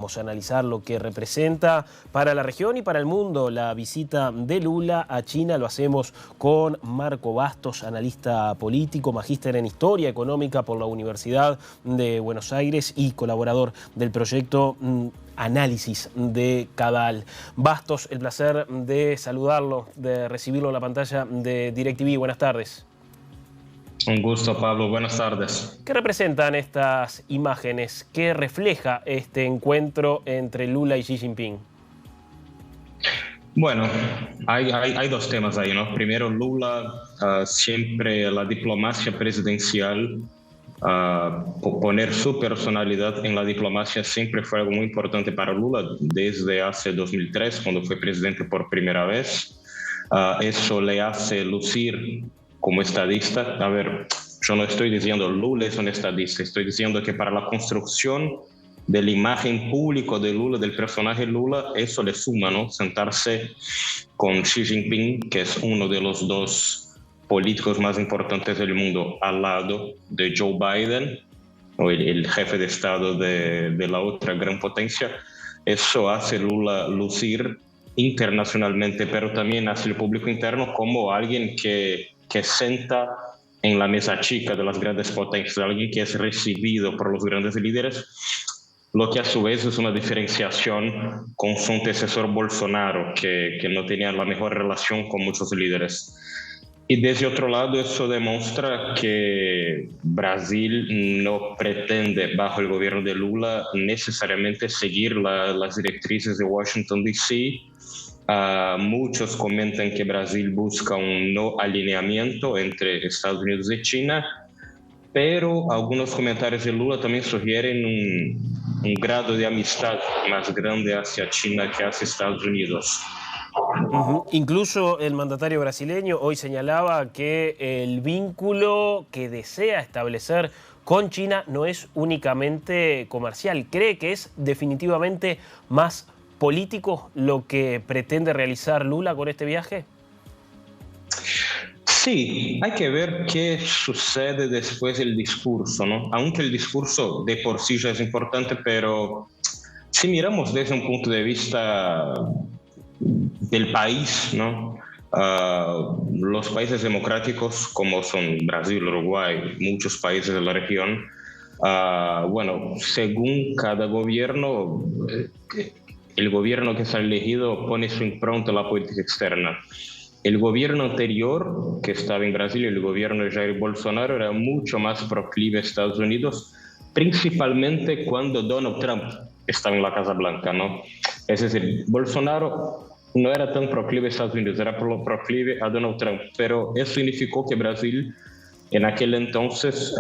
Vamos a analizar lo que representa para la región y para el mundo la visita de Lula a China. Lo hacemos con Marco Bastos, analista político, magíster en Historia Económica por la Universidad de Buenos Aires y colaborador del proyecto Análisis de Cabal. Bastos, el placer de saludarlo, de recibirlo en la pantalla de DirecTV. Buenas tardes. Un gusto, Pablo. Buenas tardes. ¿Qué representan estas imágenes? ¿Qué refleja este encuentro entre Lula y Xi Jinping? Bueno, hay dos temas ahí, ¿no? Primero, Lula, siempre la diplomacia presidencial, poner su personalidad en la diplomacia siempre fue algo muy importante para Lula desde hace 2003, cuando fue presidente por primera vez. Eso le hace lucir como estadista. A ver, yo no estoy diciendo Lula es un estadista, estoy diciendo que para la construcción de la imagen pública de Lula, del personaje Lula, eso le suma, ¿no? Sentarse con Xi Jinping, que es uno de los dos políticos más importantes del mundo, al lado de Joe Biden, o el jefe de Estado de la otra gran potencia. Eso hace Lula lucir internacionalmente, pero también hace el público interno como alguien que senta en la mesa chica de las grandes potencias, alguien que es recibido por los grandes líderes, lo que a su vez es una diferenciación con su antecesor Bolsonaro, que no tenía la mejor relación con muchos líderes. Y desde otro lado, eso demuestra que Brasil no pretende, bajo el gobierno de Lula, necesariamente seguir las directrices de Washington, D.C., muchos comentan que Brasil busca un no alineamiento entre Estados Unidos y China, pero algunos comentarios de Lula también sugieren un grado de amistad más grande hacia China que hacia Estados Unidos. Incluso el mandatario brasileño hoy señalaba que el vínculo que desea establecer con China no es únicamente comercial. ¿Cree que es definitivamente más político lo que pretende realizar Lula con este viaje? Sí, hay que ver qué sucede después del discurso, ¿no? Aunque el discurso de por sí ya es importante, pero si miramos desde un punto de vista del país, ¿no? Los países democráticos como son Brasil, Uruguay, muchos países de la región, bueno, según cada gobierno, el gobierno que se ha elegido pone su impronta a la política externa. El gobierno anterior, que estaba en Brasil, el gobierno de Jair Bolsonaro, era mucho más proclive a Estados Unidos, principalmente cuando Donald Trump estaba en la Casa Blanca, ¿no? Es decir, Bolsonaro no era tan proclive a Estados Unidos, era proclive a Donald Trump, pero eso significó que Brasil en aquel entonces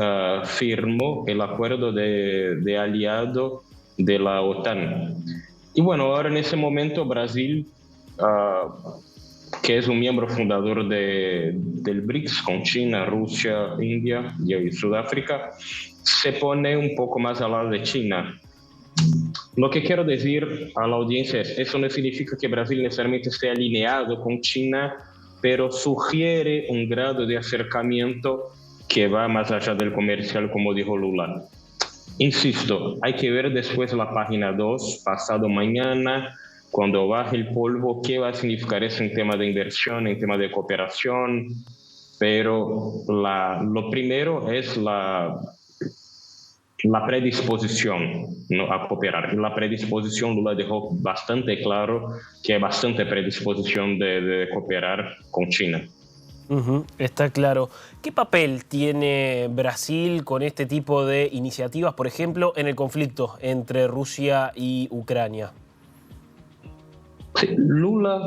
firmó el acuerdo de aliado de la OTAN. Y bueno, ahora en ese momento Brasil, que es un miembro fundador del BRICS, con China, Rusia, India y Sudáfrica, se pone un poco más al lado de China. Lo que quiero decir a la audiencia es, eso no significa que Brasil necesariamente esté alineado con China, pero sugiere un grado de acercamiento que va más allá del comercial, como dijo Lula. Insisto, hay que ver después la página 2, pasado mañana, cuando baje el polvo, qué va a significar eso en tema de inversión, en tema de cooperación, pero lo primero es la predisposición, ¿no?, a cooperar. La predisposición, Lula dejó bastante claro que hay bastante predisposición de cooperar con China. Está claro. ¿Qué papel tiene Brasil con este tipo de iniciativas, por ejemplo, en el conflicto entre Rusia y Ucrania? Sí, Lula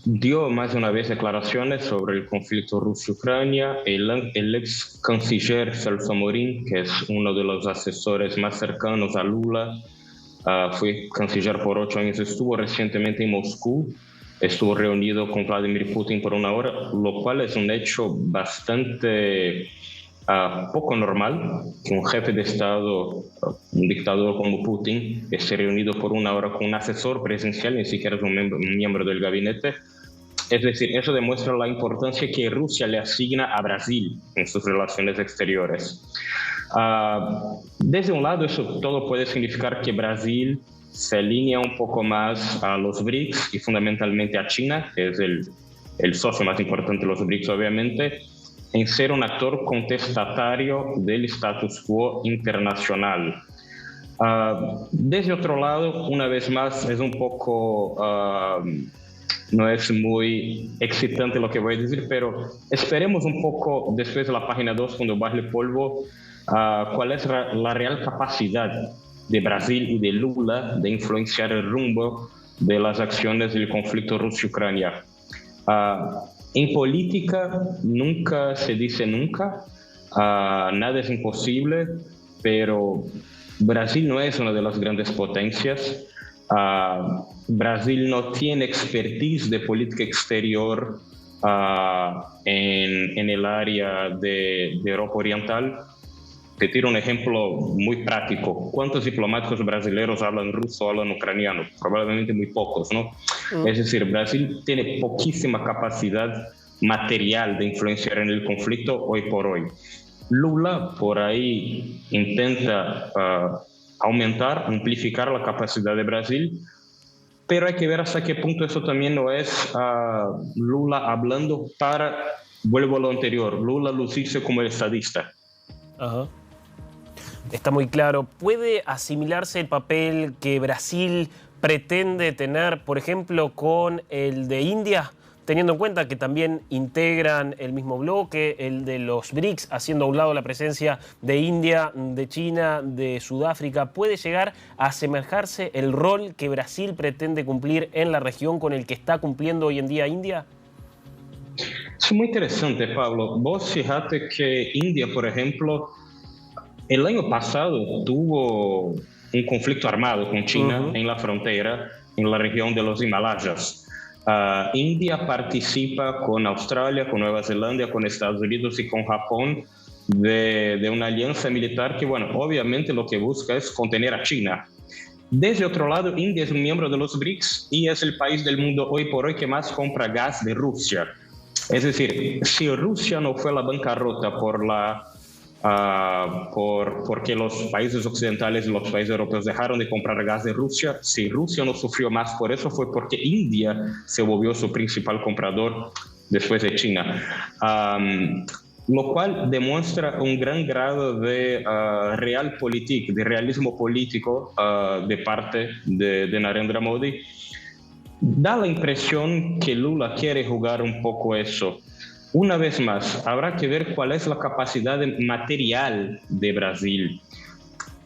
dio más de una vez declaraciones sobre el conflicto Rusia-Ucrania. El ex canciller Celso Amorín, que es uno de los asesores más cercanos a Lula, fue canciller por 8 años, estuvo recientemente en Moscú, estuvo reunido con Vladimir Putin por 1 hora, lo cual es un hecho bastante poco normal que un jefe de Estado, un dictador como Putin, esté reunido por 1 hora con un asesor presidencial, ni siquiera es un miembro del gabinete. Es decir, eso demuestra la importancia que Rusia le asigna a Brasil en sus relaciones exteriores. Desde un lado, eso todo puede significar que Brasil se alinea un poco más a los BRICS y fundamentalmente a China, que es el socio más importante de los BRICS, obviamente, en ser un actor contestatario del status quo internacional. Desde otro lado, una vez más, es un poco, no es muy excitante lo que voy a decir, pero esperemos un poco después de la página 2, cuando baje el polvo, cuál es la real capacidad de Brasil y de Lula de influenciar el rumbo de las acciones del conflicto Rusia-Ucrania. En política nunca se dice nunca, nada es imposible, pero Brasil no es una de las grandes potencias. Brasil no tiene expertise de política exterior en el área de Europa Oriental. Te tiro un ejemplo muy práctico. ¿Cuántos diplomáticos brasileños hablan ruso o hablan ucraniano? Probablemente muy pocos, ¿no? Es decir, Brasil tiene poquísima capacidad material de influenciar en el conflicto hoy por hoy. Lula por ahí intenta aumentar, amplificar la capacidad de Brasil, pero hay que ver hasta qué punto eso también no es Lula hablando para, vuelvo a lo anterior, Lula lucirse como el estadista. Ajá. Está muy claro. ¿Puede asimilarse el papel que Brasil pretende tener, por ejemplo, con el de India, teniendo en cuenta que también integran el mismo bloque, el de los BRICS, haciendo a un lado la presencia de India, de China, de Sudáfrica? ¿Puede llegar a asemejarse el rol que Brasil pretende cumplir en la región con el que está cumpliendo hoy en día India? Es muy interesante, Pablo. Vos fíjate que India, por ejemplo, el año pasado tuvo un conflicto armado con China en la frontera, en la región de los Himalayas. India participa con Australia, con Nueva Zelanda, con Estados Unidos y con Japón de una alianza militar que, bueno, obviamente lo que busca es contener a China. Desde otro lado, India es un miembro de los BRICS y es el país del mundo hoy por hoy que más compra gas de Rusia. Es decir, si Rusia no fue a la bancarrota porque los países occidentales y los países europeos dejaron de comprar gas de Rusia, si Rusia no sufrió más por eso fue porque India se volvió su principal comprador después de China. Lo cual demuestra un gran grado de realpolitik, de realismo político de parte de Narendra Modi. Da la impresión que Lula quiere jugar un poco eso. Una vez más, habrá que ver cuál es la capacidad material de Brasil.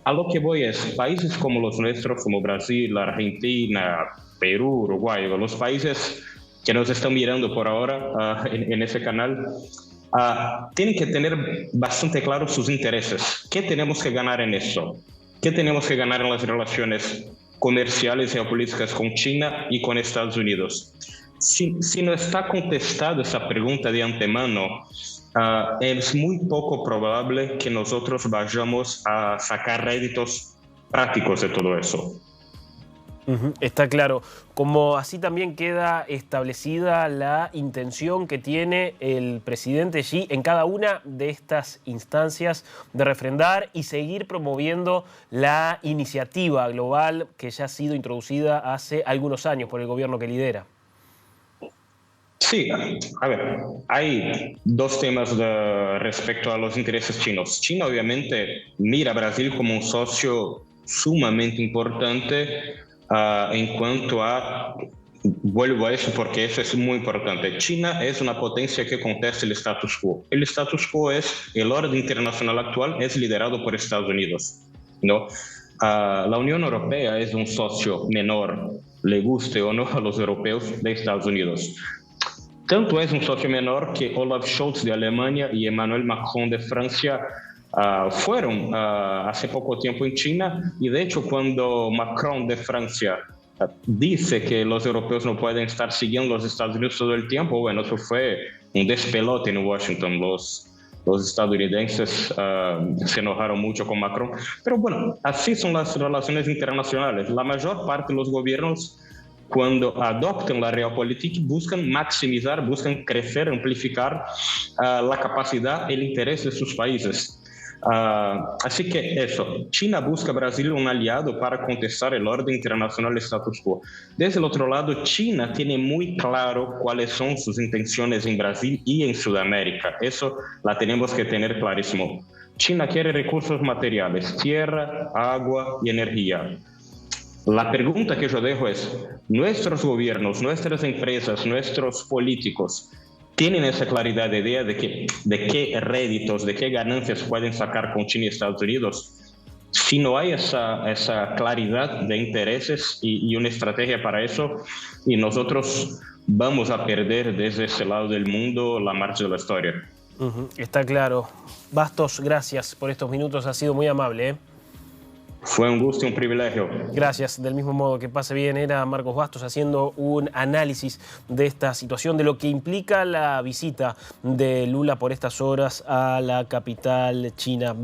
A lo que voy es, países como los nuestros, como Brasil, Argentina, Perú, Uruguay, los países que nos están mirando por ahora en ese canal, tienen que tener bastante claros sus intereses. ¿Qué tenemos que ganar en eso? ¿Qué tenemos que ganar en las relaciones comerciales y geopolíticas con China y con Estados Unidos? Si no está contestada esa pregunta de antemano, es muy poco probable que nosotros vayamos a sacar réditos prácticos de todo eso. Está claro. Como así también queda establecida la intención que tiene el presidente Xi en cada una de estas instancias de refrendar y seguir promoviendo la iniciativa global que ya ha sido introducida hace algunos años por el gobierno que lidera. Sí, a ver, hay dos temas respecto a los intereses chinos. China obviamente mira a Brasil como un socio sumamente importante en cuanto a, vuelvo a eso porque eso es muy importante, China es una potencia que contesta el status quo. El status quo es, el orden internacional actual es liderado por Estados Unidos, ¿no? La Unión Europea es un socio menor, le guste o no a los europeos, de Estados Unidos. Tanto es un socio menor que Olaf Scholz de Alemania y Emmanuel Macron de Francia fueron hace poco tiempo en China, y de hecho cuando Macron de Francia dice que los europeos no pueden estar siguiendo a los Estados Unidos todo el tiempo, bueno, eso fue un despelote en Washington. Los estadounidenses se enojaron mucho con Macron, pero bueno, así son las relaciones internacionales. La mayor parte de los gobiernos, cuando adoptan la realpolitik, buscan maximizar, buscan crecer, amplificar la capacidad, el interés de sus países. Así que eso, China busca a Brasil un aliado para contestar el orden internacional status quo. Desde el otro lado, China tiene muy claro cuáles son sus intenciones en Brasil y en Sudamérica. Eso la tenemos que tener clarísimo. China quiere recursos materiales, tierra, agua y energía. La pregunta que yo dejo es, ¿nuestros gobiernos, nuestras empresas, nuestros políticos tienen esa claridad de idea de qué réditos, de qué ganancias pueden sacar con China y Estados Unidos? Si no hay esa claridad de intereses y una estrategia para eso, y nosotros vamos a perder desde ese lado del mundo la marcha de la historia. Está claro. Bastos, gracias por estos minutos, ha sido muy amable, ¿eh? Fue un gusto y un privilegio. Gracias, del mismo modo, que pase bien. Era Marcos Bastos haciendo un análisis de esta situación, de lo que implica la visita de Lula por estas horas a la capital china.